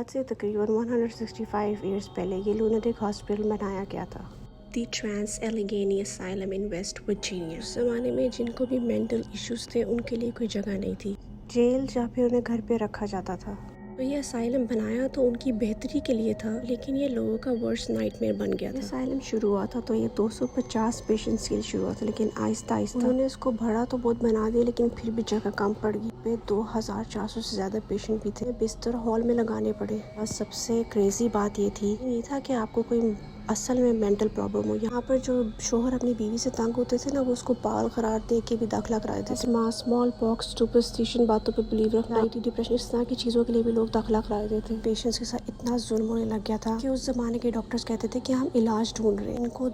आज से तकरीबन 165 ईयर्स पहले ये लूनेटिक हॉस्पिटल बनाया गया था, the Trans Allegheny Asylum in West Virginia. उस ज़माने में जिनको भी मेंटल इश्यूज थे उनके लिए कोई जगह नहीं थी, जेल या फिर उन्हें घर पे रखा जाता था। तो ये असाइलम बनाया तो उनकी बेहतरी के लिए था, लेकिन ये लोगों का वर्स्ट नाइटमेयर बन गया था। असाइलम शुरू हुआ था तो ये 250 पेशेंट्स के लिए शुरू हुआ था, लेकिन आहिस्ता आहिस्ता उन्होंने इसको बड़ा तो बहुत बना दिया, लेकिन फिर भी जगह कम पड़ गई। पे 2400 से ज़्यादा पेशेंट भी थे, बिस्तर हॉल में लगाने पड़े। और सबसे क्रेजी बात ये थी, ये था कि आपको कोई असल में मेंटल प्रॉब्लम हो। यहाँ पर जो शोहर अपनी बीवी से तंग होते थे ना, वो उसको पागल करार दे के भी दाखिला करा देते थे। स्मॉल पॉक्स, सुपरस्टिशन, बातों पे बिलीव रखना, एंग्जाइटी, डिप्रेशन, इस तरह की चीज़ों के लिए भी लोग दाखिला करा देते थे। पेशेंट्स के साथ इतना जुल्म होने लग गया था कि उस ज़माने के डॉक्टर्स कहते थे कि हम इलाज ढूंढ रहे हैं। इनको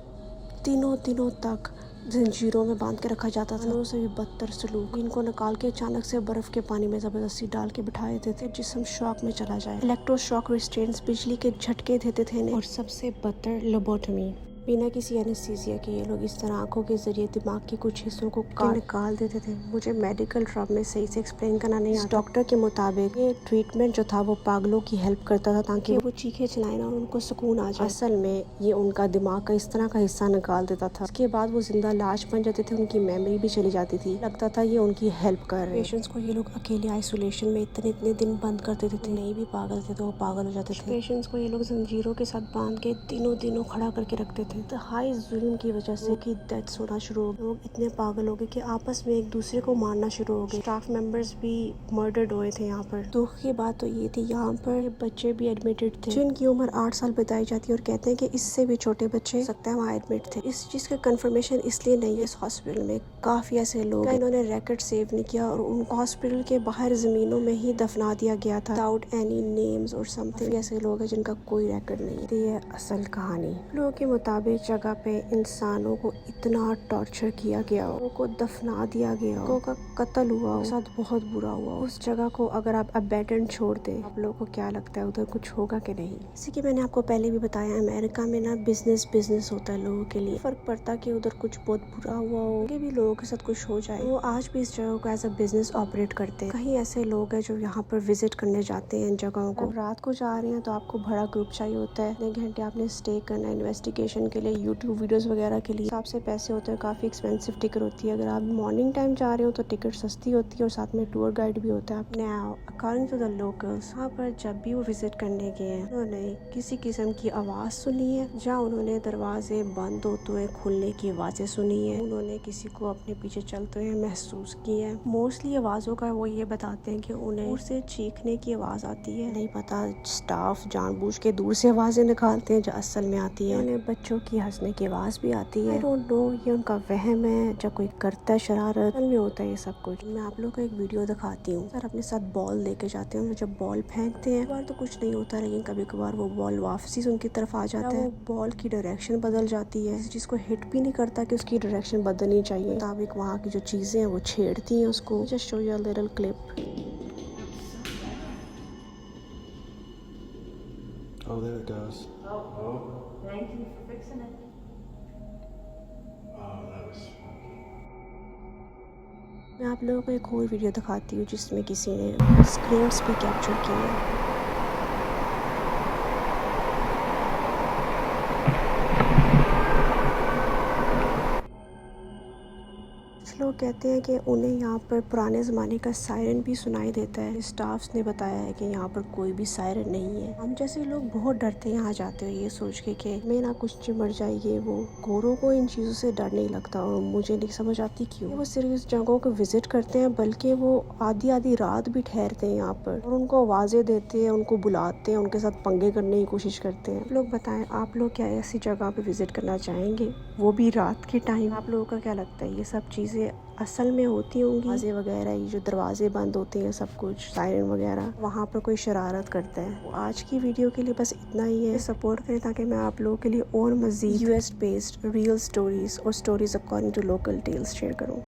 दिनों तक जंजीरों में बांध के रखा जाता था। उससे भी बदतर सलूक। इनको निकाल के अचानक से बर्फ के पानी में जबरदस्ती डाल के बिठा देते थे, जिस्म शॉक में चला जाए। इलेक्ट्रोशॉक रिस्ट्रेंट्स, बिजली के झटके देते थे इन्हें। और सबसे बदतर लोबोटमी, बिना किसी एनेस्थीसिया के ये लोग इस तरह आंखों के जरिए दिमाग के कुछ हिस्सों को निकाल देते थे। मुझे मेडिकल टर्म में सही से एक्सप्लेन करना नहीं आता। डॉक्टर के मुताबिक ये ट्रीटमेंट जो था वो पागलों की हेल्प करता था, ताकि वो चीखे चलाएं ना और उनको सुकून आ जाए। असल में ये उनका दिमाग का इस तरह का हिस्सा निकाल देता था। इसके बाद वो जिंदा लाश बन जाते थे, उनकी मेमोरी भी चली जाती थी। लगता था ये उनकी हेल्प कर रहे हैं। पेशेंट्स को ये लोग अकेले आइसोलेशन में इतने दिन बंद कर देते थे। नहीं भी पागल थे तो वो पागल हो जाते थे। पेशेंट्स को ये लोग जंजीरों के साथ बांध के दिनों खड़ा करके रखते थे। तो हाई जुल्म की वजह से की डेथ्स होना शुरू हो गए। लोग इतने पागल हो गए कि आपस में एक दूसरे को मारना शुरू हो गए। स्टाफ मेंबर्स भी मर्डर्ड हुए थे यहाँ पर। दुख की बात तो ये थी, यहाँ पर बच्चे भी एडमिटेड थे जिनकी उम्र 8 साल बताई जाती है, और कहते हैं कि इससे भी छोटे बच्चे सकता है वहाँ एडमिट थे। इस चीज़ का कंफर्मेशन इसलिए नहीं है। इस हॉस्पिटल में काफ़ी ऐसे लोग हैं इन्होंने रैकेट सेव नहीं किया और उनको हॉस्पिटल के बाहर ज़मीनों में ही दफना दिया गया था, विदाउट एनी नेम्स और समथिंग। ऐसे लोग हैं जिनका कोई रैकेट नहीं है। ये असल कहानी। लोगों के मुताबिक जगह पे इंसानों को इतना टॉर्चर किया गया, उनको दफना दिया गया, उनको का कत्ल हुआ, उनके साथ बहुत बुरा हुआ। उस जगह को अगर आप अबैंडन छोड़ दें, आप लोगों को क्या लगता है उधर कुछ होगा कि नहीं? जैसे कि मैंने आपको पहले भी बताया, अमेरिका में ना बिजनेस होता है लोगों के लिए। फर्क पड़ता कि उधर कुछ बहुत बुरा हुआ हो, उनके भी लोगों के साथ कुछ हो जाए, वो आज भी इस जगह को एज अ बिजनेस ऑपरेट करते हैं। कहीं ऐसे लोग हैं जो यहाँ पर विजिट करने जाते हैं इन जगहों को। रात को जा रहे हैं तो आपको बड़ा ग्रुप चाहिए होता है, 1 घंटे आपने स्टे करना है इन्वेस्टिगेशन के लिए, यूट्यूब वीडियोस वगैरह के लिए। हिसाब से पैसे होते हैं, काफ़ी एक्सपेंसिव टिकट होती है। अगर आप मॉर्निंग टाइम जा रहे हो तो टिकट सस्ती होती है और साथ में टूर गाइड भी होता है। Now according to the locals, वहाँ पर जब भी वो विजिट करने गए हैं, उन्होंने किसी किस्म की आवाज़ सुनी है, जहाँ उन्होंने दरवाजे बंद होते हुए खुलने की आवाज़ें सुनी है, उन्होंने किसी को अपने पीछे चलते हुए महसूस किया है। मोस्टली आवाज़ों का वो ये बताते हैं कि उन्हें दूर से चीखने की आवाज़ आती है। नहीं पता स्टाफ जानबूझ के दूर से आवाज़ें निकालते हैं जो असल में आती है। उन्हें बच्चों की हंसने की आवाज़ भी आती है। आई डोंट नो, ये उनका वहम है, जब कोई करता है शरारत, में होता है ये सब कुछ। मैं आप लोगों को एक वीडियो दिखाती हूँ। सर अपने साथ बॉल लेके जाते हैं, जब बॉल फेंकते हैं बार तो कुछ नहीं होता, लेकिन कभी कभार वो बॉल वापसी उनकी तरफ आ जाता है। वो बॉल की डायरेक्शन बदल जाती है, जिसको हिट भी नहीं करता कि उसकी डायरेक्शन बदलनी चाहिए। मुताबिक वहाँ की जो चीज़ें हैं वो छेड़ती हैं उसको। Just show you a little clip. Oh, there it goes. Oh, thank you for fixing it. Oh, that was funky. मैं आप लोगों को एक और वीडियो दिखाती हूँ जिसमें किसी ने स्क्रीन्स भी कैप्चर किए हैं। लोग कहते हैं कि उन्हें यहाँ पर पुराने ज़माने का सायरन भी सुनाई देता है। स्टाफ्स ने बताया है कि यहाँ पर कोई भी सायरन नहीं है। हम जैसे लोग बहुत डरते हैं यहाँ जाते हुए, ये सोच के कि मैं ना कुछ चिमड़ जाइए। वो गोरों को इन चीज़ों से डर नहीं लगता और मुझे नहीं समझ आती क्यों। वो सिर्फ इस जगहों को विजिट करते हैं, बल्कि वो आधी रात भी ठहरते हैं यहाँ पर और उनको आवाज़ें देते हैं, उनको बुलाते हैं, उनके साथ पंगे करने की कोशिश करते हैं। लोग बताएं, आप लोग क्या ऐसी जगह पे विजिट करना चाहेंगे, वो भी रात के टाइम? आप लोगों का क्या लगता है, ये सब चीज़ें असल में होती होंगी? दरवाजे वगैरह, ये जो दरवाजे बंद होते हैं, सब कुछ सायरन वगैरह, वहाँ पर कोई शरारत करता है? तो आज की वीडियो के लिए बस इतना ही है। सपोर्ट करें ताकि मैं आप लोगों के लिए और मज़ीद US बेस्ड रियल स्टोरीज और stories according to local tales share करूँ।